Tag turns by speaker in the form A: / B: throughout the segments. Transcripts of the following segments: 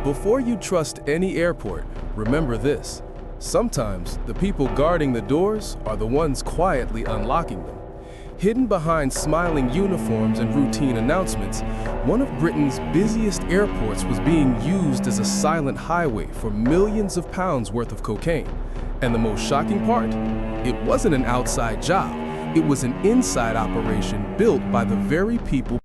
A: Before you trust any airport, remember this. Sometimes the people guarding the doors are the ones quietly unlocking them. Hidden behind smiling uniforms and routine announcements, one of Britain's busiest airports was being used as a silent highway for millions of pounds worth of cocaine. And the most shocking part? It wasn't an outside job. It was an inside operation built by the very people.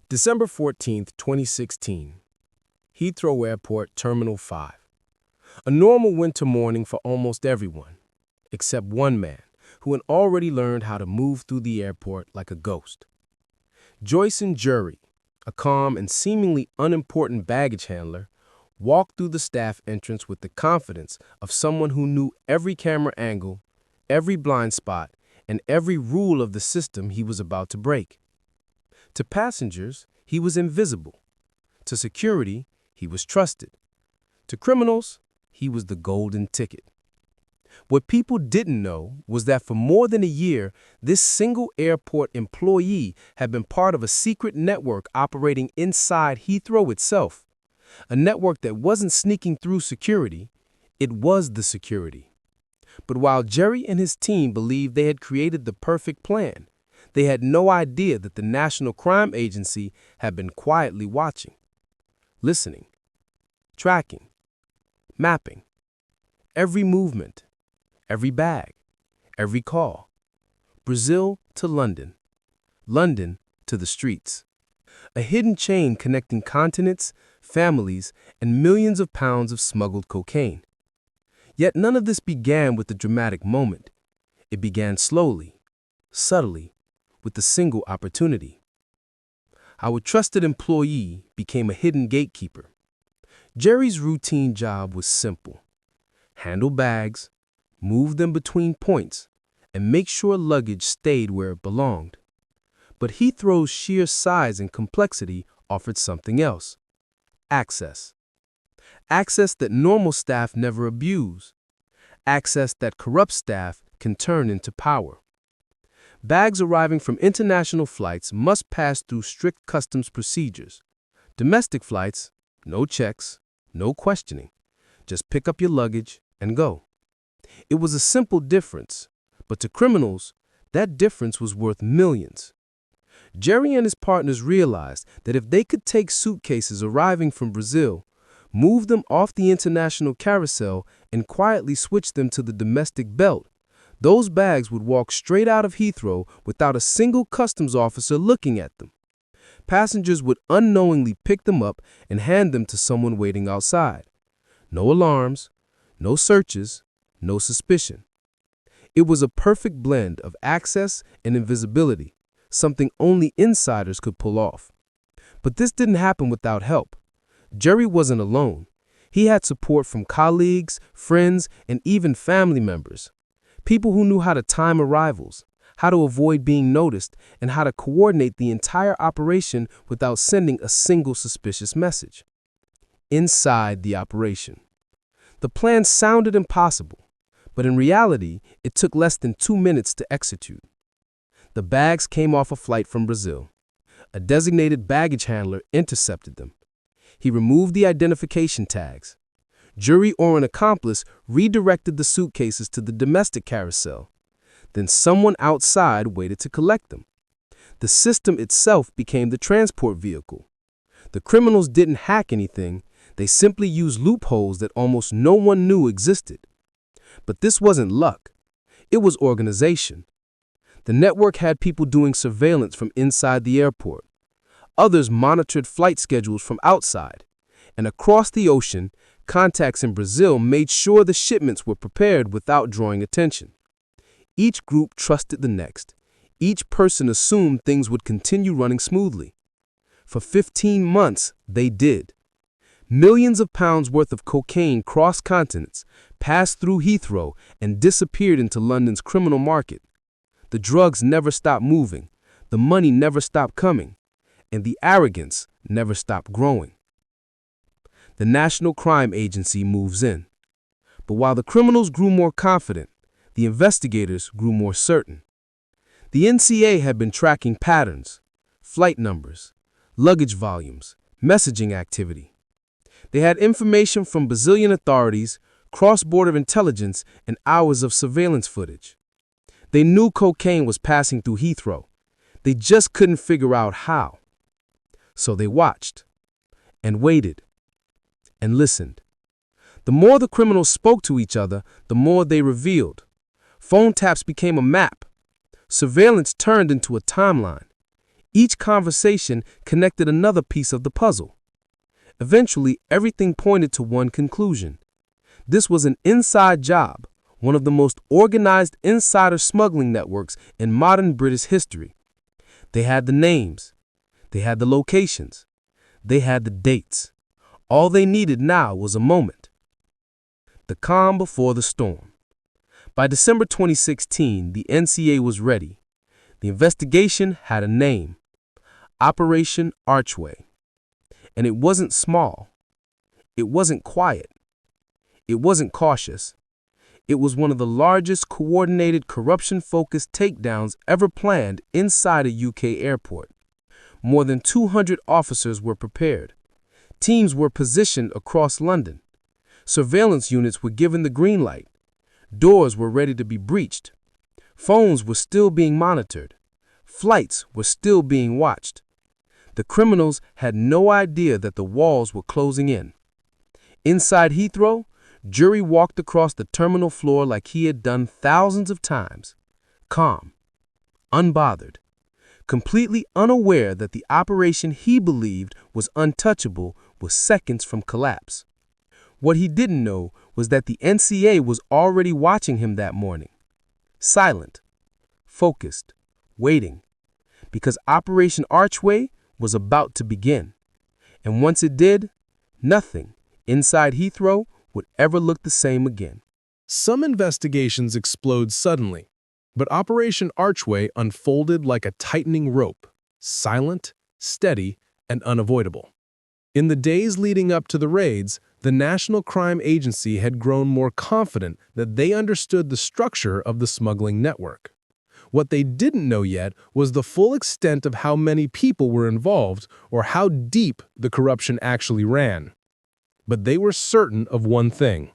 A: December 14, 2016. Heathrow Airport, Terminal 5. A normal winter morning for almost everyone, except one man who had already learned how to move through the airport like a ghost. Joysen Jhurry, a calm and seemingly unimportant baggage handler, walked through the staff entrance with the confidence of someone who knew every camera angle, every blind spot, and every rule of the system he was about to break. To passengers, he was invisible. To security, he was trusted. To criminals, he was the golden ticket. What people didn't know was that for more than a year, this single airport employee had been part of a secret network operating inside Heathrow itself. A network that wasn't sneaking through security, it was the security. But while Jhurry and his team believed they had created the perfect plan, they had no idea that the National Crime Agency had been quietly watching, listening, tracking, mapping. Every movement, every bag, every call. Brazil to London, London to the streets. A hidden chain connecting continents, families, and millions of pounds of smuggled cocaine. Yet none of this began with the dramatic moment. It began slowly, subtly, with a single opportunity. Our trusted employee became a hidden gatekeeper. Jhurry's routine job was simple. Handle bags, move them between points, and make sure luggage stayed where it belonged. But Heathrow's sheer size and complexity offered something else. Access. Access that normal staff never abuse. Access that corrupt staff can turn into power. Bags arriving from international flights must pass through strict customs procedures. Domestic flights, no checks, no questioning. Just pick up your luggage and go. It was a simple difference, but to criminals, that difference was worth millions. Jhurry and his partners realized that if they could take suitcases arriving from Brazil, move them off the international carousel, and quietly switch them to the domestic belt, those bags would walk straight out of Heathrow without a single customs officer looking at them. Passengers would unknowingly pick them up and hand them to someone waiting outside. No alarms, no searches, no suspicion. It was a perfect blend of access and invisibility, something only insiders could pull off. But this didn't happen without help. Jhurry wasn't alone. He had support from colleagues, friends, and even family members. People who knew how to time arrivals, how to avoid being noticed, and how to coordinate the entire operation without sending a single suspicious message. Inside the operation. The plan sounded impossible, but in reality, it took less than 2 minutes to execute. The bags came off a flight from Brazil. A designated baggage handler intercepted them. He removed the identification tags. Jhurry or an accomplice redirected the suitcases to the domestic carousel. Then someone outside waited to collect them. The system itself became the transport vehicle. The criminals didn't hack anything. They simply used loopholes that almost no one knew existed. But this wasn't luck. It was organization. The network had people doing surveillance from inside the airport. Others monitored flight schedules from outside. And across the ocean, contacts in Brazil made sure the shipments were prepared without drawing attention. Each group trusted the next. Each person assumed things would continue running smoothly. For 15 months, they did. Millions of pounds worth of cocaine crossed continents, passed through Heathrow, and disappeared into London's criminal market. The drugs never stopped moving, the money never stopped coming, and the arrogance never stopped growing. The National Crime Agency moves in. But while the criminals grew more confident, the investigators grew more certain. The NCA had been tracking patterns, flight numbers, luggage volumes, messaging activity. They had information from Brazilian authorities, cross-border intelligence, and hours of surveillance footage. They knew cocaine was passing through Heathrow. They just couldn't figure out how. So they watched, and waited, and listened. The more the criminals spoke to each other, the more they revealed. Phone taps became a map. Surveillance turned into a timeline. Each conversation connected another piece of the puzzle. Eventually, everything pointed to one conclusion. This was an inside job, one of the most organized insider smuggling networks in modern British history. They had the names. They had the locations. They had the dates. All they needed now was a moment. The calm before the storm. By December 2016, the NCA was ready. The investigation had a name: Operation Archway. And it wasn't small. It wasn't quiet. It wasn't cautious. It was one of the largest coordinated corruption-focused takedowns ever planned inside a UK airport. More than 200 officers were prepared. Teams were positioned across London. Surveillance units were given the green light. Doors were ready to be breached. Phones were still being monitored. Flights were still being watched. The criminals had no idea that the walls were closing in. Inside Heathrow, Jhurry walked across the terminal floor like he had done thousands of times, calm, unbothered, completely unaware that the operation he believed was untouchable was seconds from collapse. What he didn't know was that the NCA was already watching him that morning, silent, focused, waiting, because Operation Archway was about to begin. And once it did, nothing inside Heathrow would ever look the same again.
B: Some investigations explode suddenly, but Operation Archway unfolded like a tightening rope, silent, steady, and unavoidable. In the days leading up to the raids, the National Crime Agency had grown more confident that they understood the structure of the smuggling network. What they didn't know yet was the full extent of how many people were involved or how deep the corruption actually ran. But they were certain of one thing.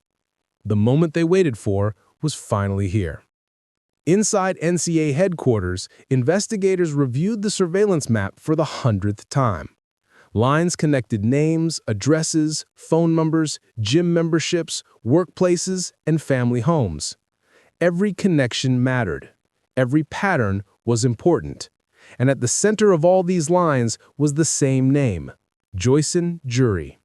B: The moment they waited for was finally here. Inside NCA headquarters, investigators reviewed the surveillance map for the 100th time. Lines connected names, addresses, phone numbers, gym memberships, workplaces, and family homes. Every connection mattered. Every pattern was important. And at the center of all these lines was the same name: Joysen Jhurry.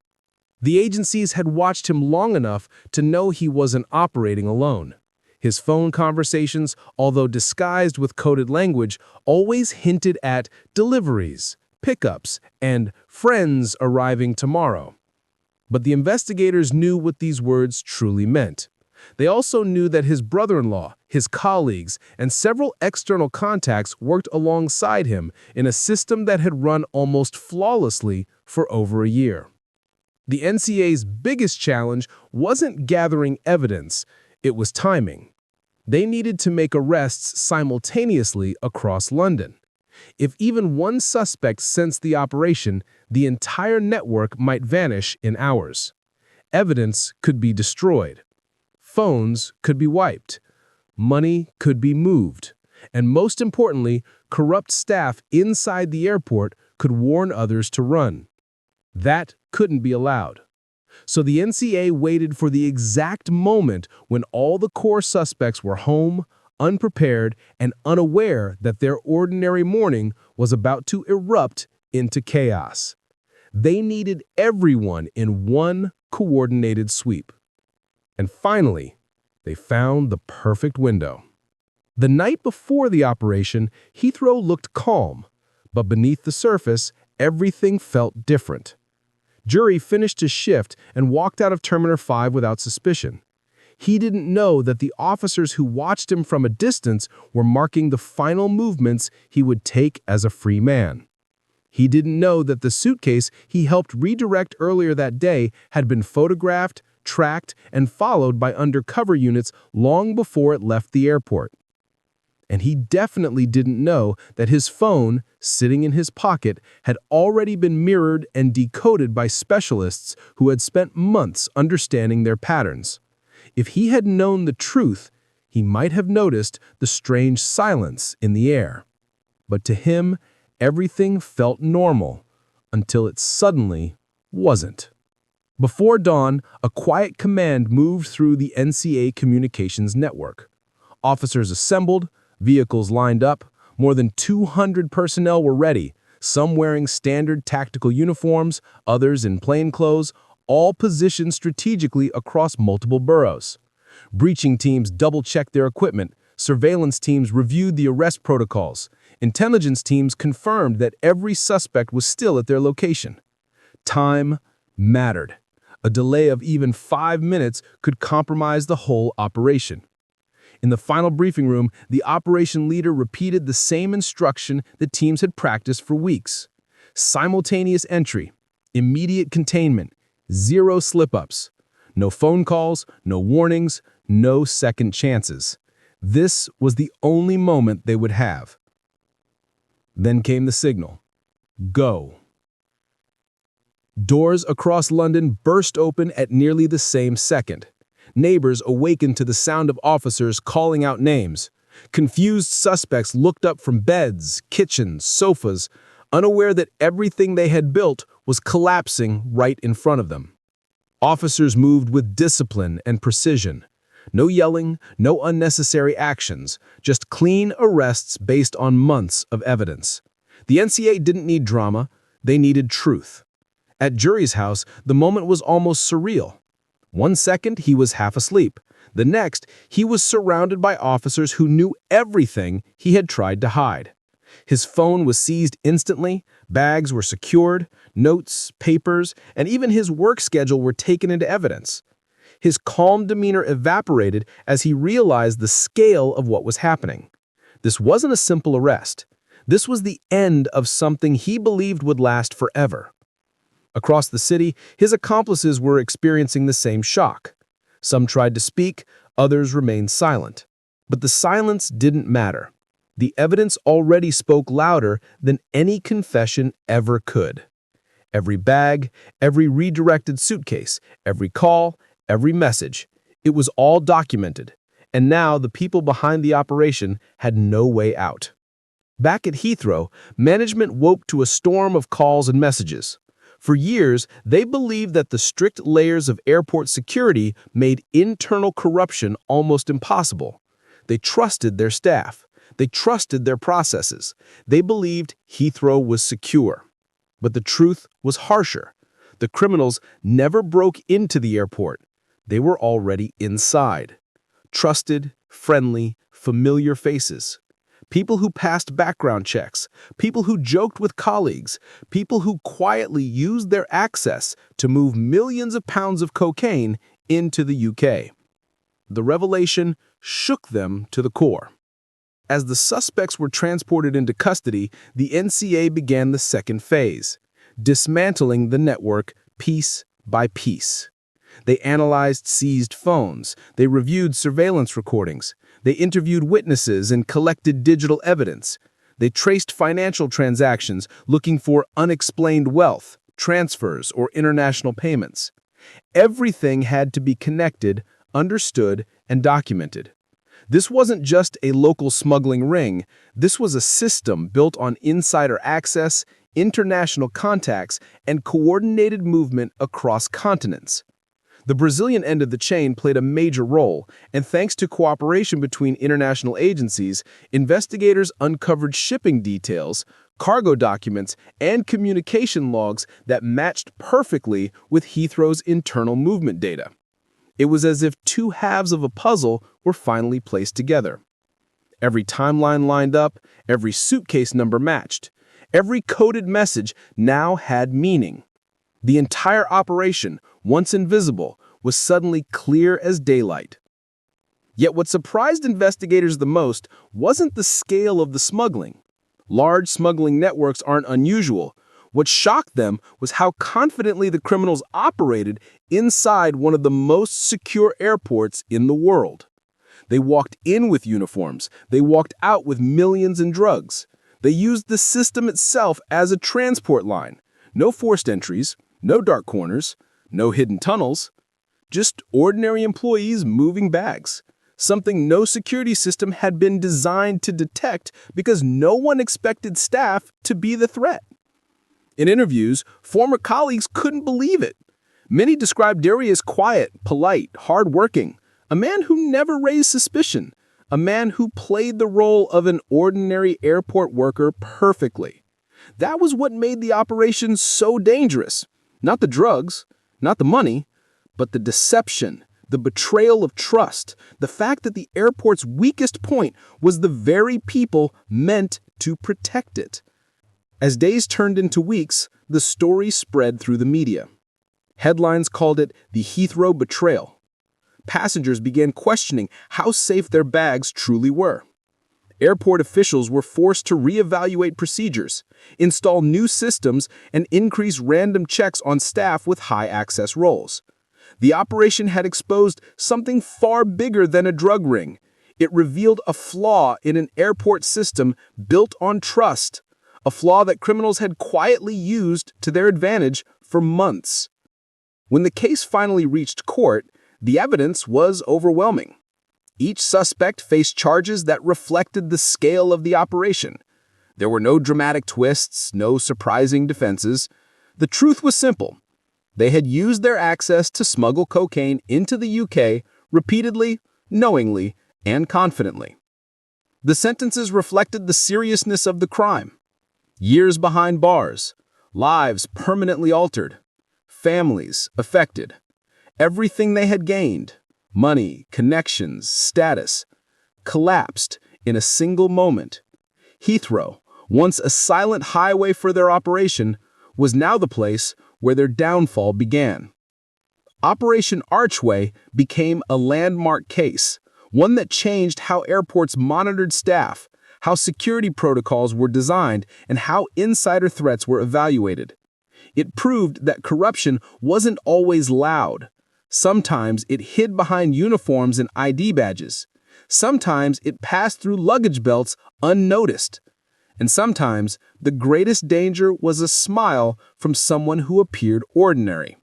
B: The agencies had watched him long enough to know he wasn't operating alone. His phone conversations, although disguised with coded language, always hinted at deliveries, pickups, and friends arriving tomorrow. But the investigators knew what these words truly meant. They also knew that his brother-in-law, his colleagues, and several external contacts worked alongside him in a system that had run almost flawlessly for over a year. The NCA's biggest challenge wasn't gathering evidence, it was timing. They needed to make arrests simultaneously across London. If even one suspect sensed the operation, the entire network might vanish in hours. Evidence could be destroyed. Phones could be wiped. Money could be moved. And most importantly, corrupt staff inside the airport could warn others to run. That couldn't be allowed. So the NCA waited for the exact moment when all the core suspects were home, unprepared, and unaware that their ordinary morning was about to erupt into chaos. They needed everyone in one coordinated sweep. And finally, they found the perfect window. The night before the operation, Heathrow looked calm, but beneath the surface, everything felt different. Jhurry finished his shift and walked out of Terminal 5 without suspicion. He didn't know that the officers who watched him from a distance were marking the final movements he would take as a free man. He didn't know that the suitcase he helped redirect earlier that day had been photographed, tracked, and followed by undercover units long before it left the airport. And he definitely didn't know that his phone, sitting in his pocket, had already been mirrored and decoded by specialists who had spent months understanding their patterns. If he had known the truth, he might have noticed the strange silence in the air. But to him, everything felt normal, until it suddenly wasn't. Before dawn, a quiet command moved through the NCA communications network. Officers assembled, vehicles lined up, more than 200 personnel were ready, some wearing standard tactical uniforms, others in plainclothes, all positioned strategically across multiple boroughs. Breaching teams double-checked their equipment, surveillance teams reviewed the arrest protocols, intelligence teams confirmed that every suspect was still at their location. Time mattered. A delay of even 5 minutes could compromise the whole operation. In the final briefing room, the operation leader repeated the same instruction the teams had practiced for weeks. Simultaneous entry, immediate containment, 0 slip-ups. No phone calls, no warnings, no second chances. This was the only moment they would have. Then came the signal. Go. Doors across London burst open at nearly the same second. Neighbors awakened to the sound of officers calling out names. Confused suspects looked up from beds, kitchens, sofas, unaware that everything they had built was collapsing right in front of them. Officers moved with discipline and precision. No yelling, no unnecessary actions, just clean arrests based on months of evidence. The NCA didn't need drama, they needed truth. At Jhurry's house, the moment was almost surreal. 1 second, he was half asleep. The next, he was surrounded by officers who knew everything he had tried to hide. His phone was seized instantly, bags were secured, notes, papers, and even his work schedule were taken into evidence. His calm demeanor evaporated as he realized the scale of what was happening. This wasn't a simple arrest. This was the end of something he believed would last forever. Across the city, his accomplices were experiencing the same shock. Some tried to speak, others remained silent. But the silence didn't matter. The evidence already spoke louder than any confession ever could. Every bag, every redirected suitcase, every call, every message, it was all documented. And now the people behind the operation had no way out. Back at Heathrow, management woke to a storm of calls and messages. For years, they believed that the strict layers of airport security made internal corruption almost impossible. They trusted their staff. They trusted their processes. They believed Heathrow was secure. But the truth was harsher. The criminals never broke into the airport. They were already inside. Trusted, friendly, familiar faces. People who passed background checks, people who joked with colleagues, people who quietly used their access to move millions of pounds of cocaine into the UK. The revelation shook them to the core. As the suspects were transported into custody, the NCA began the second phase, dismantling the network piece by piece. They analyzed seized phones, they reviewed surveillance recordings, they interviewed witnesses and collected digital evidence. They traced financial transactions looking for unexplained wealth, transfers, or international payments. Everything had to be connected, understood, and documented. This wasn't just a local smuggling ring. This was a system built on insider access, international contacts, and coordinated movement across continents. The Brazilian end of the chain played a major role, and thanks to cooperation between international agencies, investigators uncovered shipping details, cargo documents, and communication logs that matched perfectly with Heathrow's internal movement data. It was as if 2 halves of a puzzle were finally placed together. Every timeline lined up, every suitcase number matched. Every coded message now had meaning. The entire operation, once invisible, was suddenly clear as daylight. Yet what surprised investigators the most wasn't the scale of the smuggling. Large smuggling networks aren't unusual. What shocked them was how confidently the criminals operated inside one of the most secure airports in the world.
A: They walked in with uniforms. They walked out with millions in drugs. They used the system itself as a transport line. No forced entries, no dark corners, no hidden tunnels. Just ordinary employees moving bags. Something no security system had been designed to detect because no one expected staff to be the threat. In interviews, former colleagues couldn't believe it. Many described Jhurry as quiet, polite, hardworking, a man who never raised suspicion, a man who played the role of an ordinary airport worker perfectly. That was what made the operation so dangerous. Not the drugs, not the money, but the deception, the betrayal of trust, the fact that the airport's weakest point was the very people meant to protect it. As days turned into weeks, the story spread through the media. Headlines called it the Heathrow betrayal. Passengers began questioning how safe their bags truly were. Airport officials were forced to reevaluate procedures, install new systems, and increase random checks on staff with high-access roles. The operation had exposed something far bigger than a drug ring. It revealed a flaw in an airport system built on trust, a flaw that criminals had quietly used to their advantage for months. When the case finally reached court, the evidence was overwhelming. Each suspect faced charges that reflected the scale of the operation. There were no dramatic twists, no surprising defenses. The truth was simple. They had used their access to smuggle cocaine into the UK repeatedly, knowingly, and confidently. The sentences reflected the seriousness of the crime. Years behind bars, lives permanently altered, families affected. Everything they had gained, money, connections, status, collapsed in a single moment. Heathrow, once a silent highway for their operation, was now the place where their downfall began. Operation Archway became a landmark case, one that changed how airports monitored staff, how security protocols were designed, and how insider threats were evaluated. It proved that corruption wasn't always loud. Sometimes it hid behind uniforms and ID badges. Sometimes it passed through luggage belts unnoticed. And sometimes the greatest danger was a smile from someone who appeared ordinary.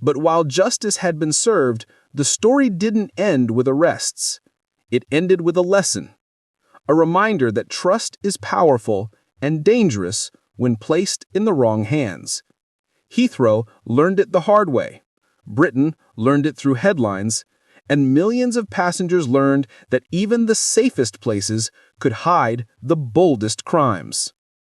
A: But while justice had been served, the story didn't end with arrests. It ended with a lesson, a reminder that trust is powerful and dangerous when placed in the wrong hands. Heathrow learned it the hard way. Britain learned it through headlines, and millions of passengers learned that even the safest places could hide the boldest crimes.